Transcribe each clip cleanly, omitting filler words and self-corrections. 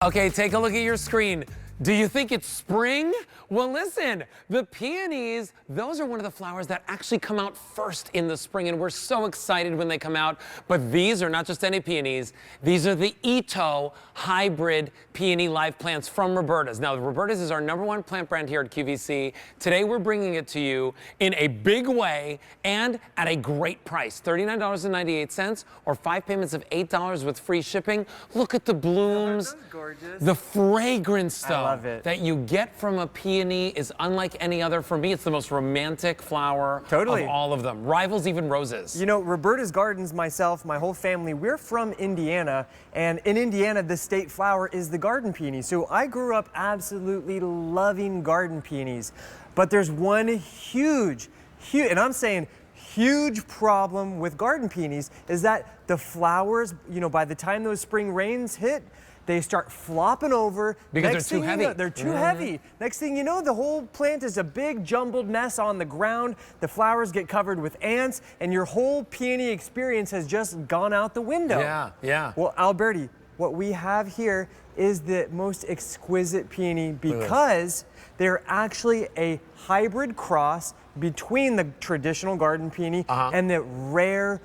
Okay, take a look at your screen. Do you think it's spring? Well, listen, the peonies, those are one of the flowers that actually come out first in the spring, and we're so excited when they come out. But these are not just any peonies. These are the Itoh hybrid peony live plants from Roberta's. Now, Roberta's is our #1 plant brand here at QVC. Today, we're bringing it to you in a big way and at a great price, $39.98 or 5 payments of $8 with free shipping. Look at the blooms. Gorgeous. The fragrance, though, that you get from a peony is unlike any other. For me, it's the most romantic flower of all of them. Rivals even roses. You know, Roberta's Gardens, myself, my whole family, we're from Indiana, and in Indiana, the state flower is the garden peony. So I grew up absolutely loving garden peonies. But there's one huge, and I'm saying huge problem with garden peonies is that the flowers, you know, by the time those spring rains hit, they start flopping over. Because they're too heavy. They're too heavy. Next thing you know, the whole plant is a big jumbled mess on the ground. The flowers get covered with ants, and your whole peony experience has just gone out the window. Yeah, yeah. Well, Alberti, what we have here is the most exquisite peony because they're actually a hybrid cross between the traditional garden peony and the rare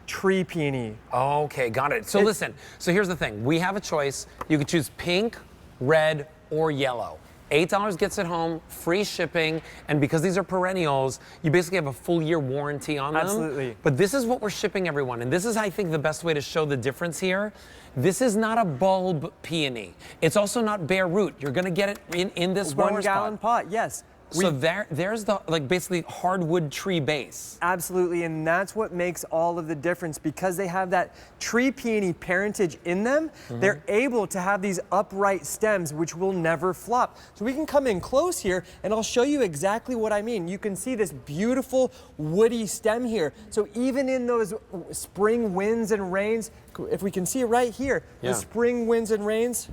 tree peony. Okay, got it. So listen, so here's the thing. We have a choice. You can choose pink, red, or yellow. $8 gets it home, free shipping, and because these are perennials, you basically have a full year warranty on them. Absolutely. But this is what we're shipping everyone, and this is, I think, the best way to show the difference here. This is not a bulb peony. It's also not bare root. You're gonna get it in this 1 gallon pot, yes. So there's the, like, basically hardwood tree base. Absolutely, and that's what makes all of the difference. Because they have that tree peony parentage in them, they're able to have these upright stems which will never flop. So we can come in close here and I'll show you exactly what I mean. You can see this beautiful woody stem here. So even in those spring winds and rains, if we can see it right here, the spring winds and rains.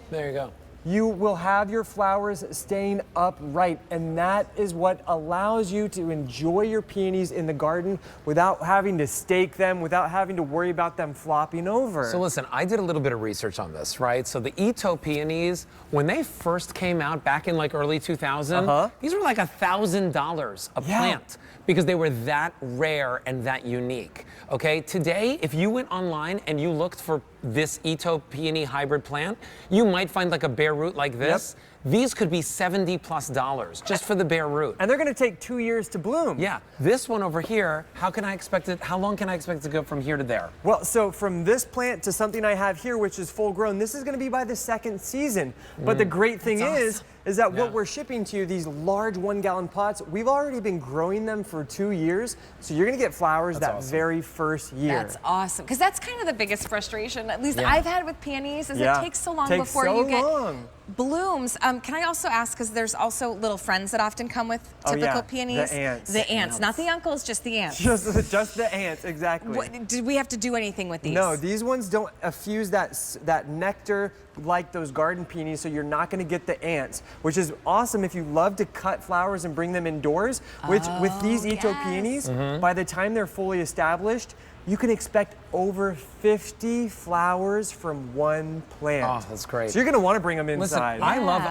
There you go. You will have your flowers staying upright, and that is what allows you to enjoy your peonies in the garden without having to stake them, without having to worry about them flopping over. So listen, I did a little bit of research on this, right? So the Itoh peonies, when they first came out back in like early 2000, these were like $1,000 a plant because they were that rare and that unique. Okay, today, if you went online and you looked for this Itoh peony hybrid plant, you might find like a bare root like this. These could be $70+ just for the bare root. And they're gonna take 2 years to bloom. Yeah, this one over here, how can I expect it, how long can I expect it to go from here to there? Well, so from this plant to something I have here, which is full grown, this is gonna be by the 2nd season. But the great thing is that what we're shipping to you, these large 1 gallon pots, we've already been growing them for 2 years. So you're gonna get flowers that very first year. That's awesome, because that's kind of the biggest frustration, at least I've had with peonies, is it takes so long before you get blooms. Can I also ask, because there's also little friends that often come with typical peonies? The ants. The ants, not the uncles, just the ants. Just the ants, exactly. Did we have to do anything with these? No, these ones don't effuse that nectar like those garden peonies, so you're not going to get the ants, which is awesome if you love to cut flowers and bring them indoors. Which with these Itoh peonies, by the time they're fully established, you can expect over 50 flowers from one plant. Oh, that's great. So you're gonna want to bring them inside. Listen, I love,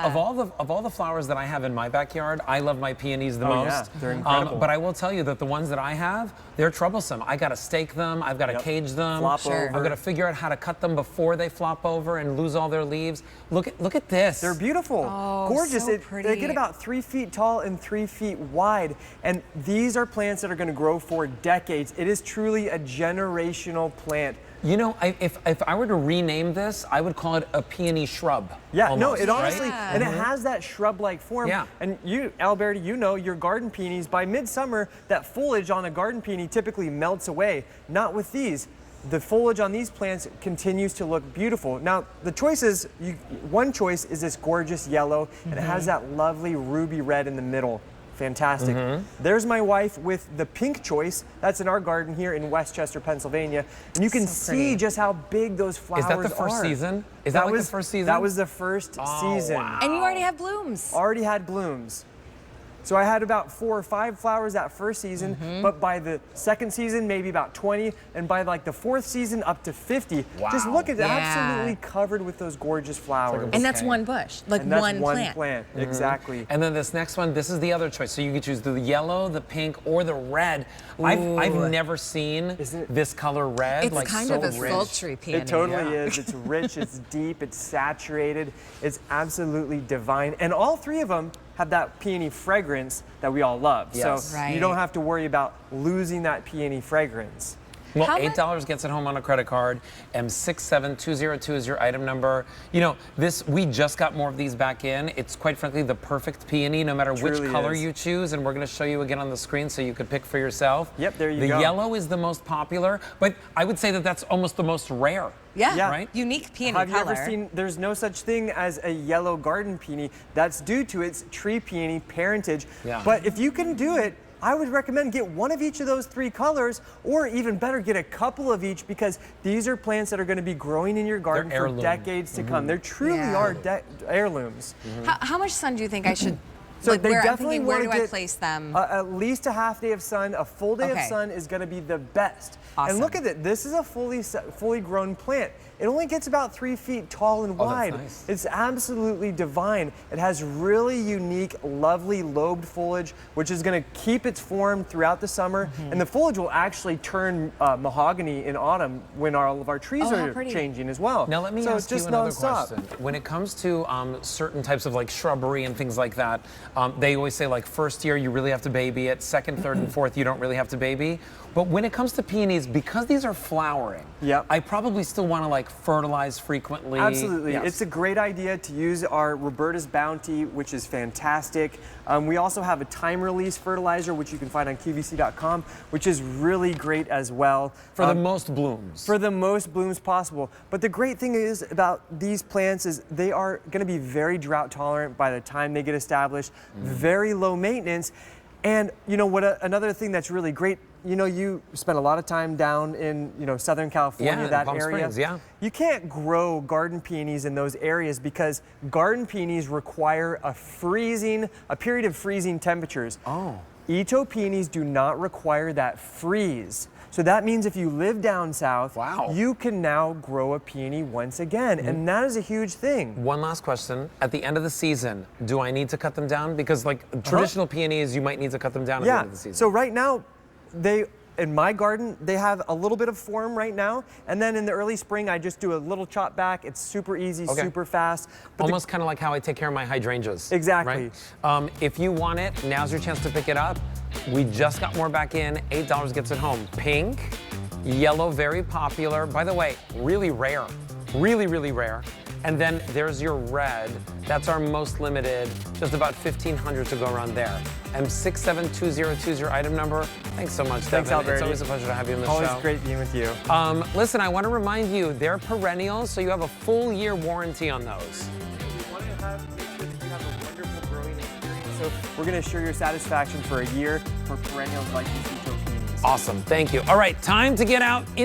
of all the flowers that I have in my backyard, I love my peonies the most. Yeah, they're incredible. But I will tell you that the ones that I have, they're troublesome. I gotta stake them, I've gotta cage them. Flop over. I've gotta figure out how to cut them before they flop over and lose all their leaves. Look at this. They're beautiful. Oh, gorgeous. So pretty. They get about 3 feet tall and 3 feet wide. And these are plants that are gonna grow for decades. It is truly a generational plant. You know, if I were to rename this, I would call it a peony shrub. Yeah, almost, no, it honestly, right? and it has that shrub-like form. Yeah. And you, Alberti, you know your garden peonies, by midsummer, that foliage on a garden peony typically melts away. Not with these. The foliage on these plants continues to look beautiful. Now, the choices, one choice is this gorgeous yellow, and it has that lovely ruby red in the middle. Fantastic. There's my wife with the pink choice. That's in our garden here in Westchester, Pennsylvania. And you can see just how big those flowers are. Is that the first season? Is that like the first season? That was the first season. Wow. And you already have blooms. Already had blooms. So I had about 4 or 5 flowers that first season, but by the second season, maybe about 20, and by like the 4th season, up to 50. Wow. Just look at that, absolutely covered with those gorgeous flowers. And that's one bush, like And that's one plant. Exactly. And then this next one, this is the other choice. So you can choose the yellow, the pink, or the red. I've never seen this color red. It's like kind so of a rich. sultry peony. It totally is. It's rich, it's deep, it's saturated, it's absolutely divine. And all 3 of them have that peony fragrance that we all love. Yes. So you don't have to worry about losing that peony fragrance. Well, How $8 gets it home on a credit card. M67202 is your item number. You know, we just got more of these back in. It's quite frankly the perfect peony, no matter which color you choose. And we're going to show you again on the screen so you could pick for yourself. Yep, there you go. go. The yellow is the most popular, but I would say that that's almost the most rare. Yeah, right? Unique peony Have color. you ever seen, there's no such thing as a yellow garden peony. That's due to its tree peony parentage. Yeah. But if you can do it, I would recommend get one of each of those 3 colors, or even better, get a couple of each, because these are plants that are going to be growing in your garden for decades to come. They truly are heirlooms. How much sun do you think I should? So like, they where, definitely where do want to I place them? At least a half day of sun. A full day of sun is going to be the best. Awesome. And look at it. This is a fully grown plant. It only gets about 3 feet tall and wide. Nice. It's absolutely divine. It has really unique, lovely lobed foliage, which is going to keep its form throughout the summer. And the foliage will actually turn mahogany in autumn when all of our trees are changing as well. Now let me ask you another question. When it comes to certain types of like shrubbery and things like that, they always say like first year you really have to baby it, second, third, and fourth you don't really have to baby. But when it comes to peonies, because these are flowering, I probably still want to like fertilize frequently. Absolutely. It's a great idea to use our Roberta's Bounty, which is fantastic. We also have a time release fertilizer, which you can find on QVC.com, which is really great as well. For the most blooms. For the most blooms possible. But the great thing is about these plants is they are going to be very drought tolerant by the time they get established, very low maintenance. And you know what? Another thing that's really great, you know, you spend a lot of time down in, you know, Southern California, that Palm area. Springs, You can't grow garden peonies in those areas because garden peonies require a period of freezing temperatures. Itoh peonies do not require that freeze. So that means if you live down south, you can now grow a peony once again, and that is a huge thing. One last question. At the end of the season, do I need to cut them down? Because like traditional peonies, you might need to cut them down at the end of the season. So right now, in my garden, they have a little bit of form right now, and then in the early spring, I just do a little chop back. It's super easy, super fast. But almost kind of like how I take care of my hydrangeas. Exactly. Right? If you want it, now's your chance to pick it up. We just got more back in. $8 gets it home. Pink, yellow, very popular. By the way, really rare. Really, really rare. And then there's your red. That's our most limited. Just about 1,500 to go around there. M67202 is your item number. Thanks so much, Devin. Thanks, Alberti. It's always a pleasure to have you on the show. Always great being with you. Listen, I want to remind you, they're perennials, so you have a full year warranty on those. You want to make sure that you have a wonderful growing experience. So we're going to assure your satisfaction for a year for perennials like these Itoh peonies. Awesome, thank you. All right, time to get out.